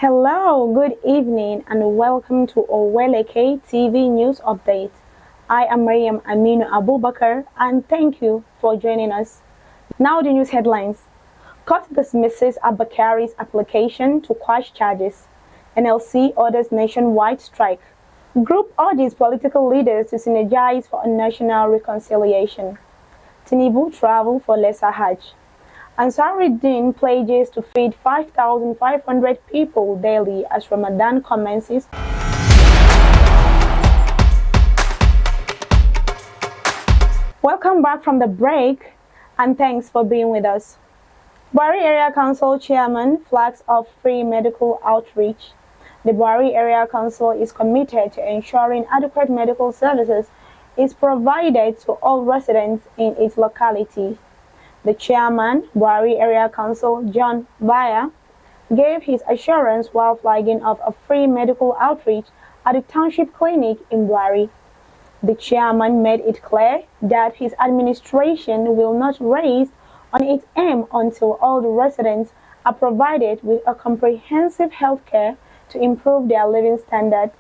Hello, good evening, and welcome to Oweleketv News Update. I am Mariam Aminu Abubakar, and thank you for joining us. Now the news headlines. Court dismisses Abba Kyari's application to quash charges. NLC orders nationwide strike. Group urges political leaders to synergise for a national reconciliation. Tinubu travel for lesser hajj. Ansar'rudeen pledges to feed 5,500 people daily as Ramadan commences. Welcome back from the break and thanks for being with us. Buhari Area Council Chairman flags off free medical outreach. The Buhari Area Council is committed to ensuring adequate medical services is provided to all residents in its locality. The chairman, Buhari Area Council, John Baya, gave his assurance while flagging off a free medical outreach at the township clinic in Buhari. The chairman made it clear that his administration will not rest on its aim until all the residents are provided with a comprehensive health care to improve their living standard.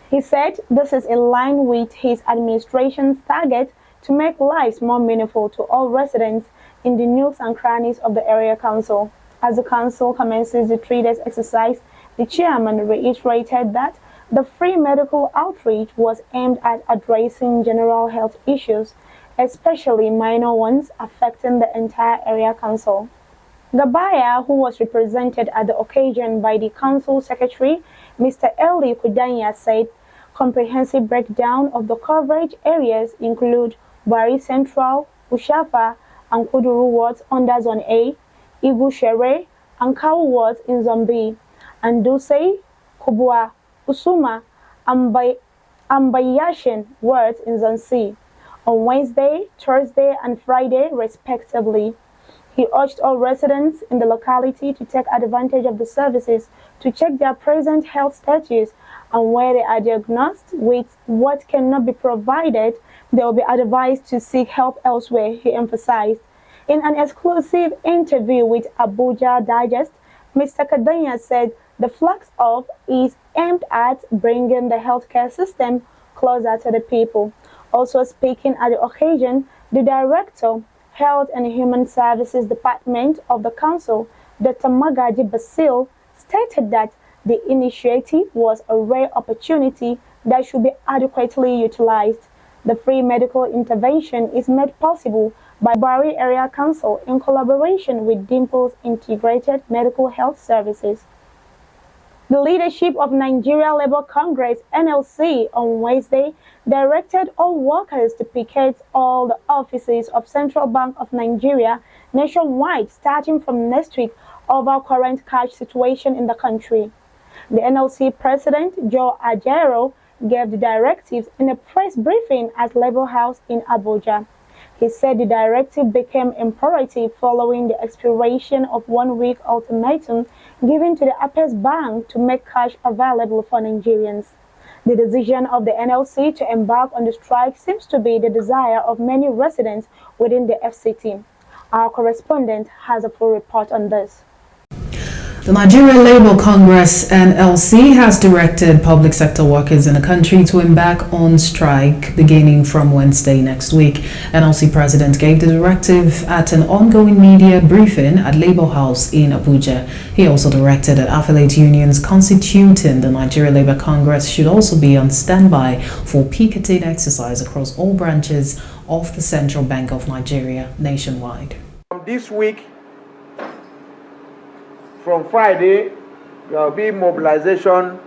He said this is in line with his administration's target to make lives more meaningful to all residents in the nooks and crannies of the area council. As the council commences the 3 days exercise, the chairman reiterated that the free medical outreach was aimed at addressing general health issues, especially minor ones affecting the entire area council. The buyer, who was represented at the occasion by the council secretary, Mr. Eli Kudanya, said comprehensive breakdown of the coverage areas include Buhari Central, Ushafa, and Kuduru wards under Zone A, Igu Shere, and Kawu wards in Zone B, and Duse, Kubwa, Usuma, and Bayashin wards in Zone C, on Wednesday, Thursday, and Friday, respectively. He urged all residents in the locality to take advantage of the services to check their present health status, and where they are diagnosed with what cannot be provided, they will be advised to seek help elsewhere, he emphasized. In an exclusive interview with Abuja Digest, Mr. Kadanya said the flags off is aimed at bringing the healthcare system closer to the people. Also speaking at the occasion, the Director, Health and Human Services Department of the Council, Dr. Magaji Basil, stated that the initiative was a rare opportunity that should be adequately utilized. The free medical intervention is made possible by Buhari Area Council in collaboration with Dimple's Integrated Medical Health Services. The leadership of Nigeria Labour Congress (NLC) on Wednesday directed all workers to picket all the offices of Central Bank of Nigeria nationwide starting from next week over current cash situation in the country. The NLC President, Joe Ajero, gave the directives in a press briefing at Labour House in Abuja. He said the directive became imperative following the expiration of 1 week ultimatum given to the Apex Bank to make cash available for Nigerians. The decision of the NLC to embark on the strike seems to be the desire of many residents within the FCT. Our correspondent has a full report on this. The Nigeria Labour Congress (NLC) has directed public sector workers in the country to embark on strike beginning from Wednesday next week. NLC President gave the directive at an ongoing media briefing at Labour House in Abuja. He also directed that affiliate unions constituting the Nigeria Labour Congress should also be on standby for picketing exercise across all branches of the Central Bank of Nigeria nationwide. This week, from Friday, there will be mobilization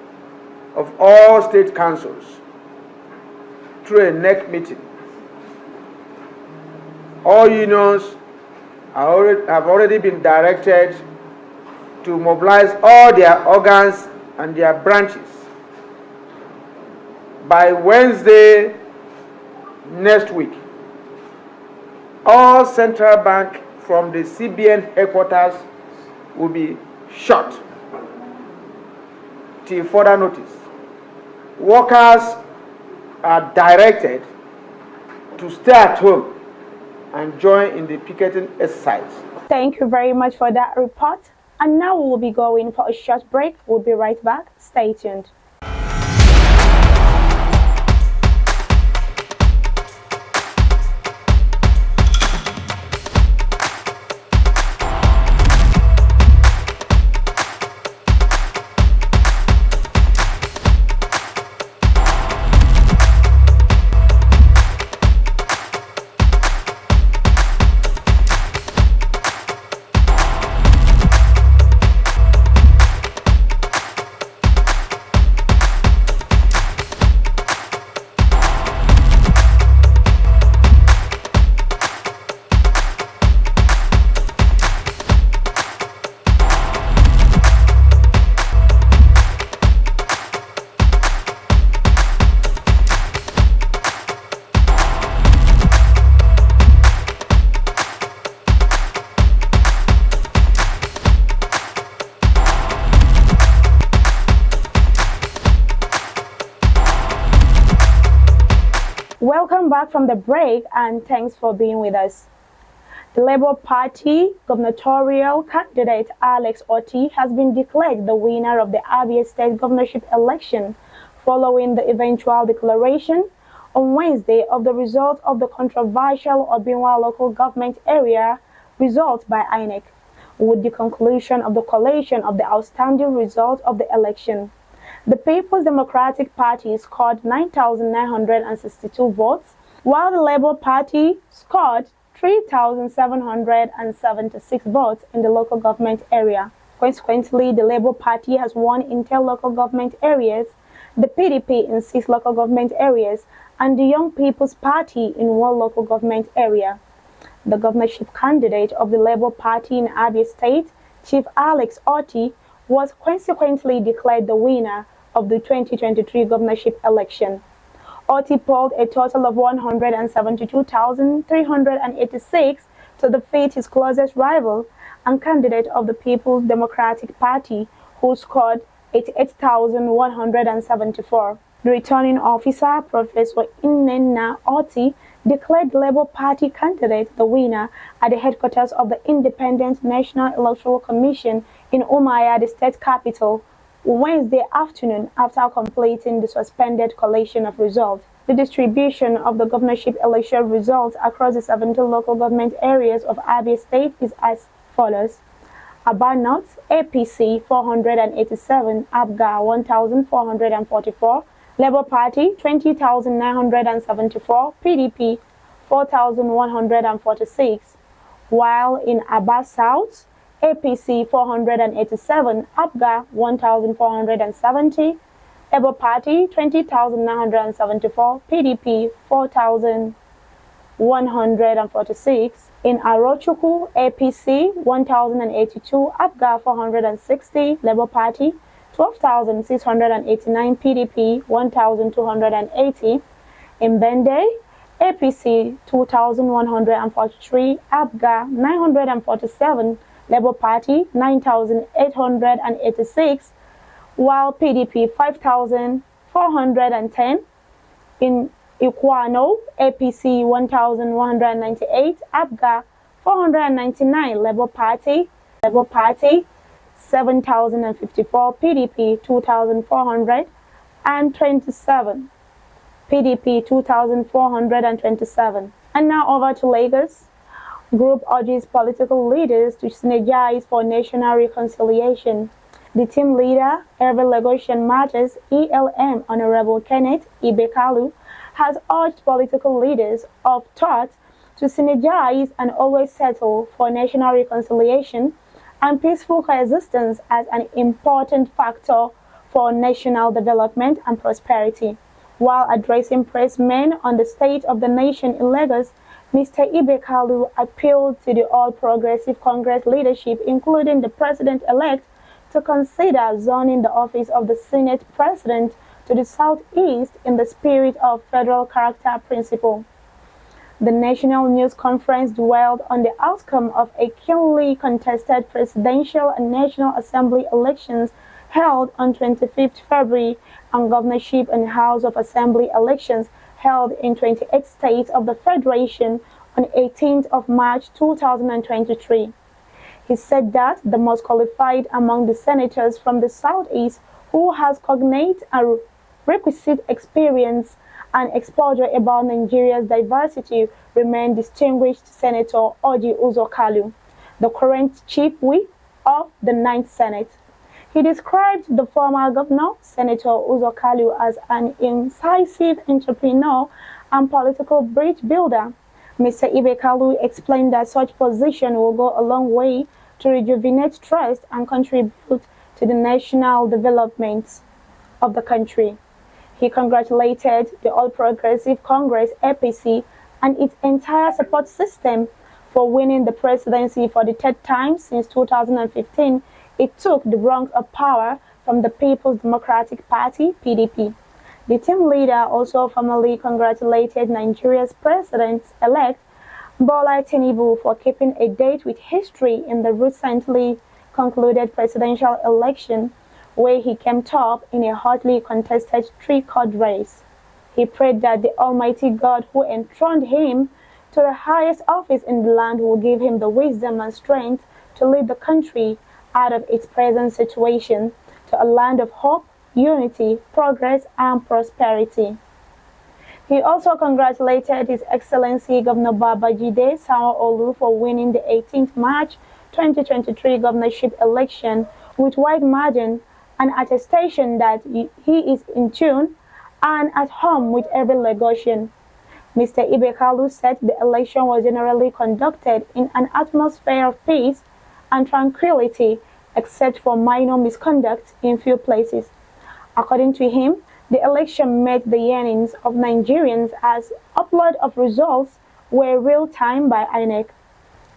of all state councils through a NEC meeting. All unions have already been directed to mobilize all their organs and their branches. By Wednesday next week, all central bank from the CBN headquarters will be shut till further notice. Workers are directed to stay at home and join in the picketing exercise. Thank you very much for that report. And now we will be going for a short break. We'll be right back. Stay tuned. Welcome back from the break and thanks for being with us. The Labour Party gubernatorial candidate Alex Otti has been declared the winner of the Abia State governorship election following the eventual declaration on Wednesday of the result of the controversial Obinwa local government area result by INEC, with the conclusion of the collation of the outstanding result of the election. The People's Democratic Party scored 9,962 votes, while the Labour Party scored 3,776 votes in the local government area. Consequently, the Labour Party has won in 10 local government areas, the PDP in 6 local government areas, and the Young People's Party in 1 local government area. The governorship candidate of the Labour Party in Abia State, Chief Alex Otti, was consequently declared the winner of the 2023 governorship election. Otti polled a total of 172,386 to defeat his closest rival and candidate of the People's Democratic Party, who scored 88,174. The returning officer, Professor Inenna Otti, declared the Labour Party candidate the winner at the headquarters of the Independent National Electoral Commission in Umuahia, the state capital, Wednesday afternoon after completing the suspended collation of results. The distribution of the governorship election results across the 17 local government areas of Abia State is as follows. Aba North, APC 487, ABGA 1,444, Labour Party 20,974, PDP 4,146, while in Aba South, APC 487, ABGA 1,470, Labour Party 20,974, PDP 4,146. In Arochukwu, APC 1,082, ABGA 460, Labour Party 12,689, PDP 1,280. In Bende, APC 2,143, ABGA 947, Labour Party 9,886, while PDP 5,410. In Ikwano, APC 1,198, ABGA 499, Labour Party 7,054, PDP 2,427, PDP 2,427. And now over to Lagos. Group urges political leaders to synergize for national reconciliation. The team leader, Every Lagosian Matters, ELM, Honorable Kenneth Ibekalu, has urged political leaders of thought to synergize and always settle for national reconciliation and peaceful coexistence as an important factor for national development and prosperity. While addressing pressmen on the state of the nation in Lagos, Mr. Ibekalu appealed to the All Progressive Congress leadership, including the president-elect, to consider zoning the office of the Senate President to the southeast in the spirit of federal character principle. The National News Conference dwelled on the outcome of a keenly contested presidential and National Assembly elections held on 25th February and governorship and House of Assembly elections held in 28 states of the Federation on 18th of March 2023. He said that the most qualified among the senators from the Southeast who has cognate and requisite experience and exposure about Nigeria's diversity remain distinguished Senator Orji Uzor Kalu, the current chief whip of the Ninth Senate. He described the former governor, Senator Uzor Kalu, as an incisive entrepreneur and political bridge builder. Mr. Abba Kyari explained that such position will go a long way to rejuvenate trust and contribute to the national development of the country. He congratulated the All Progressive Congress (APC) and its entire support system for winning the presidency for the third time since 2015. It took the reins of power from the People's Democratic Party (PDP). The team leader also formally congratulated Nigeria's president-elect Bola Tinubu for keeping a date with history in the recently concluded presidential election, where he came top in a hotly contested three-court race. He prayed that the Almighty God who enthroned him to the highest office in the land will give him the wisdom and strength to lead the country out of its present situation to a land of hope, unity, progress, and prosperity. He also congratulated His Excellency Governor Babajide Sanwo-Olu for winning the 18th March 2023 governorship election with wide margin, an attestation that he is in tune and at home with every Lagosian. Mr. Abba Kyari said the election was generally conducted in an atmosphere of peace and tranquility, except for minor misconduct in few places. According to him, the election met the yearnings of Nigerians as upload of results were real-time by INEC.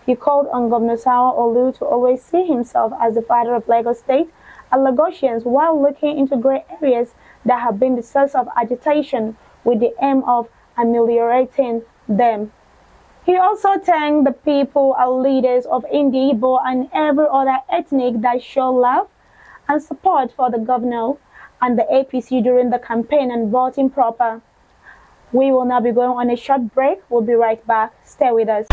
He called on Governor Sanwo-Olu to always see himself as the father of Lagos State and Lagosians while looking into grey areas that have been the source of agitation with the aim of ameliorating them. He also thanked the people and leaders of Indi, Igbo, and every other ethnic that showed love and support for the governor and the APC during the campaign and voting proper. We will now be going on a short break. We'll be right back. Stay with us.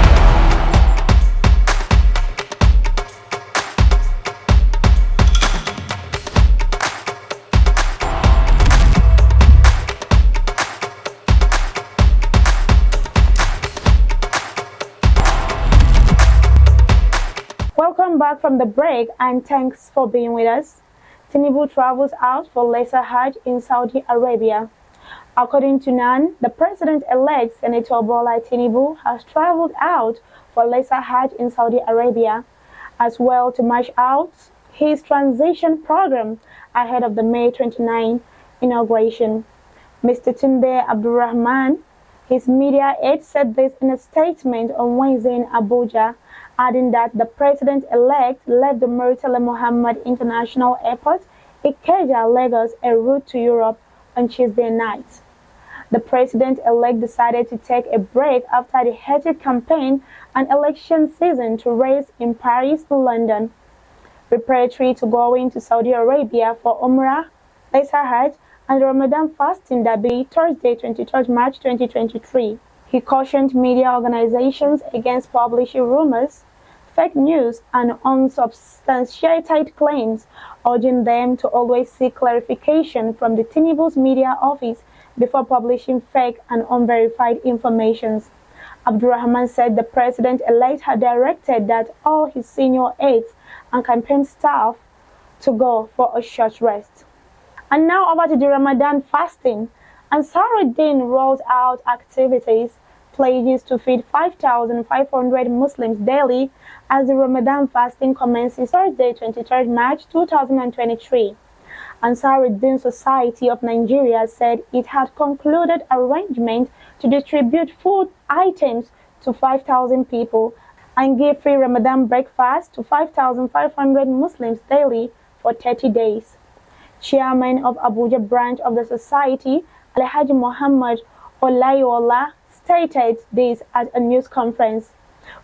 Welcome back from the break and thanks for being with us. Tinubu travels out for lesser hajj in Saudi Arabia. According to NAN, the president-elect Senator Bola Tinubu has traveled out for lesser hajj in Saudi Arabia, as well to march out his transition program ahead of the May 29 inauguration. Mr. Tunde Abdulrahman, his media aide, said this in a statement on Wednesday in Abuja, adding that the president-elect left the Murtala Muhammad International Airport, Ikeja, Lagos, en route to Europe on Tuesday night. The president-elect decided to take a break after the hectic campaign and election season to race in Paris and London, preparatory to going to Saudi Arabia for Umrah, Lesser Hajj, and Ramadan fasting that be Thursday, 23rd March 2023. He cautioned media organizations against publishing rumors, fake news, and unsubstantiated claims, urging them to always seek clarification from the Tinubu's media office before publishing fake and unverified information. Abdulrahman said the president-elect had directed that all his senior aides and campaign staff to go for a short rest. And now over to the Ramadan fasting. Ansar'rudeen rolls out activities pledges to feed 5,500 Muslims daily as the Ramadan fasting commences Thursday, 23rd March 2023. Ansar'rudeen Society of Nigeria said it had concluded arrangement to distribute food items to 5,000 people and give free Ramadan breakfast to 5,500 Muslims daily for 30 days. Chairman of Abuja branch of the society, Alhaji Muhammad Olayola, stated this at a news conference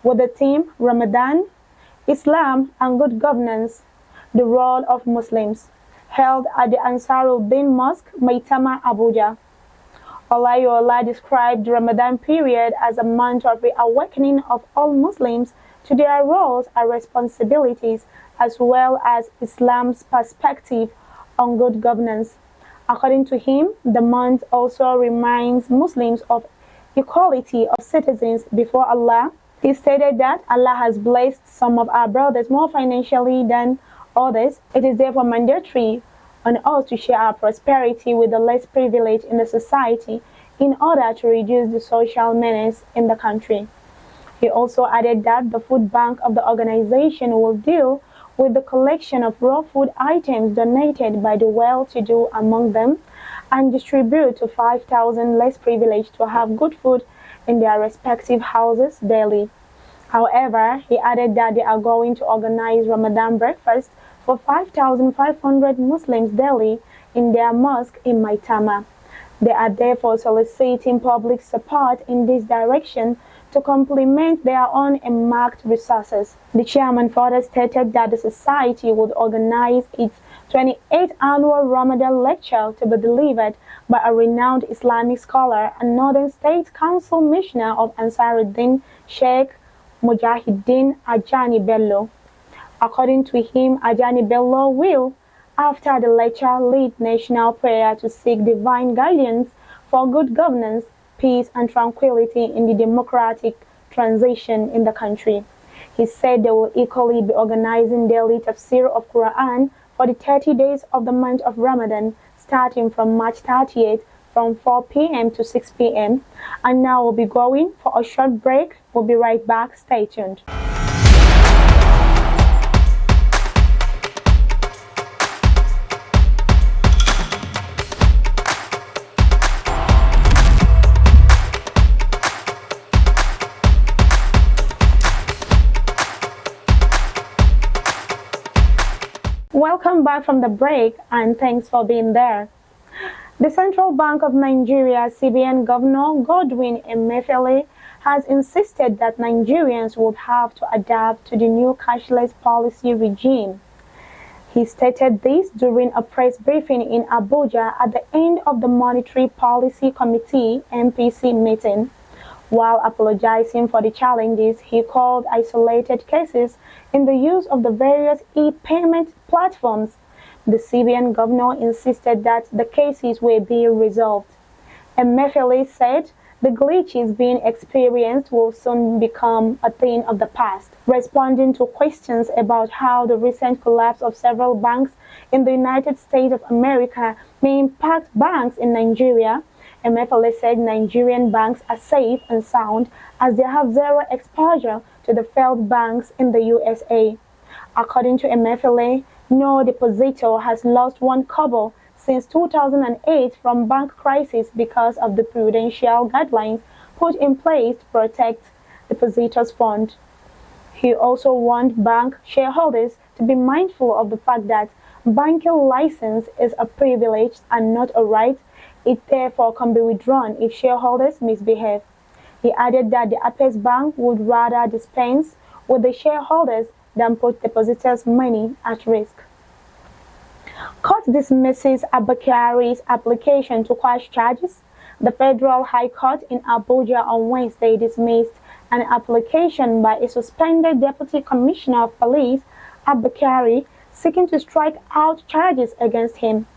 with the theme Ramadan, Islam and Good Governance, the Role of Muslims, held at the Ansar'rudeen Mosque, Maitama, Abuja. Olayola described the Ramadan period as a month of reawakening of all Muslims to their roles and responsibilities, as well as Islam's perspective on good governance. According to him, the month also reminds Muslims of equality of citizens before Allah. He stated that Allah has blessed some of our brothers more financially than others. It is therefore mandatory on us to share our prosperity with the less privileged in the society in order to reduce the social menace in the country. He also added that the food bank of the organization will deal with the collection of raw food items donated by the well-to-do among them and distribute to 5,000 less privileged to have good food in their respective houses daily. However, he added that they are going to organize Ramadan breakfast for 5,500 Muslims daily in their mosque in Maitama. They are therefore soliciting public support in this direction to complement their own earmarked resources. The chairman further stated that the society would organize its 28th annual Ramadan lecture to be delivered by a renowned Islamic scholar and Northern State Council Missioner of Ansar'rudeen, Sheikh Mujahideen Ajani Bello. According to him, Ajani Bello will, after the lecture, lead national prayer to seek divine guidance for good governance, peace and tranquility in the democratic transition in the country. He said they will equally be organizing daily tafsir of Quran for the 30 days of the month of Ramadan, starting from March 30th from 4 p.m. to 6 p.m. And now we'll be going for a short break. We'll be right back. Stay tuned. Welcome back from the break and thanks for being there. The Central Bank of Nigeria, CBN Governor Godwin Emefiele, has insisted that Nigerians would have to adapt to the new cashless policy regime. He stated this during a press briefing in Abuja at the end of the Monetary Policy Committee (MPC) meeting. While apologizing for the challenges he called isolated cases in the use of the various e-payment platforms, the CBN governor insisted that the cases were being resolved. Emefiele said the glitches being experienced will soon become a thing of the past. Responding to questions about how the recent collapse of several banks in the United States of America may impact banks in Nigeria, Emefiele said Nigerian banks are safe and sound as they have zero exposure to the failed banks in the USA. According to Emefiele, no depositor has lost one kobo since 2008 from bank crisis because of the prudential guidelines put in place to protect depositors' funds. He also warned bank shareholders to be mindful of the fact that banking license is a privilege and not a right. It therefore can be withdrawn if shareholders misbehave. He added that the Apex Bank would rather dispense with the shareholders than put depositors' money at risk. Court dismisses Abba Kyari's application to quash charges. The Federal High Court in Abuja on Wednesday dismissed an application by a suspended Deputy Commissioner of Police, Abba Kyari, seeking to strike out charges against him.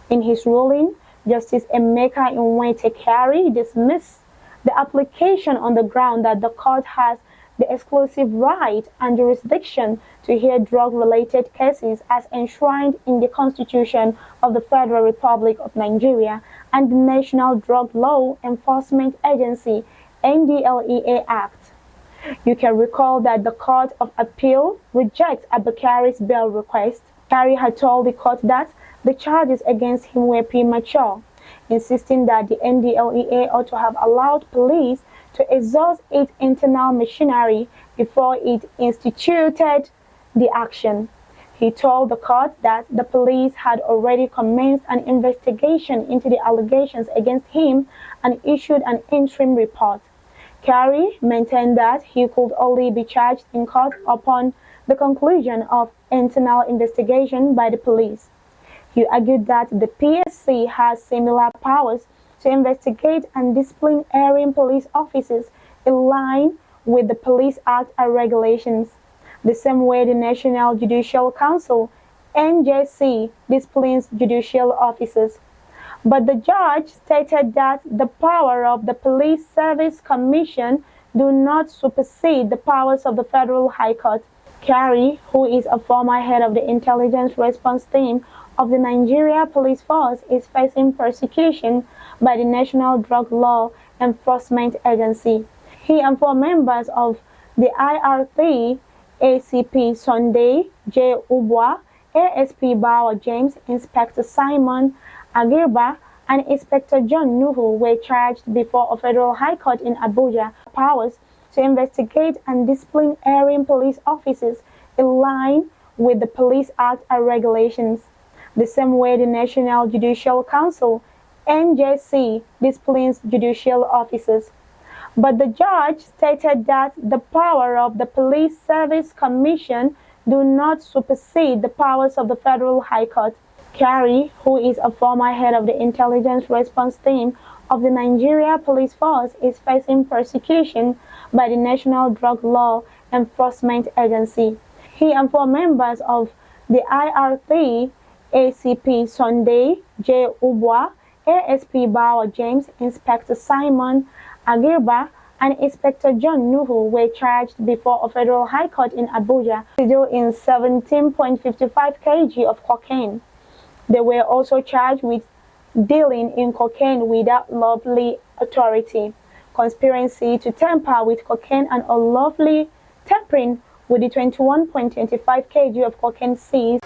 In his ruling, Justice Emeka Oweleketv dismissed the application on the ground that the court has the exclusive right and jurisdiction to hear drug-related cases as enshrined in the Constitution of the Federal Republic of Nigeria and the National Drug Law Enforcement Agency (NDLEA) Act. You can recall that the Court of Appeal rejected Abba Kyari's bail request. Kyari had told the court that the charges against him were premature, insisting that the NDLEA ought to have allowed police to exhaust its internal machinery before it instituted the action. He told the court that the police had already commenced an investigation into the allegations against him and issued an interim report. Kyari maintained that he could only be charged in court upon the conclusion of internal investigation by the police. He argued that the PSC has similar powers to investigate and discipline erring police officers in line with the Police Act and regulations. the same way the National Judicial Council (NJC) disciplines judicial officers. But the judge stated that the power of the Police Service Commission do not supersede the powers of the Federal High Court. Kyari, who is a former head of the intelligence response team of the Nigeria Police Force, is facing persecution by the National Drug Law Enforcement Agency. He and 4 members of the IRT, ACP Sunday J. Ubwa, ASP Bawa James, Inspector Simon Agirba, and Inspector John Nuhu were charged before a federal high court in Abuja. Powers to investigate and discipline erring police officers in line with the Police Act and regulations, the same way the National Judicial Council (NJC) disciplines judicial officers. But the judge stated that the power of the Police Service Commission do not supersede the powers of the Federal High Court. Kyari, who is a former head of the intelligence response team of the Nigeria Police Force, is facing persecution by the National Drug Law Enforcement Agency. He and 4 members of the IRT, ACP Sunday J. Ubwa, ASP Bawa James, Inspector Simon Agirba, and Inspector John Nuhu were charged before a federal high court in Abuja to deal in 17.55 kg of cocaine. They were also charged with dealing in cocaine without lawful authority, conspiracy to tamper with cocaine, and unlawfully tampering with the 21.25 kg of cocaine seized.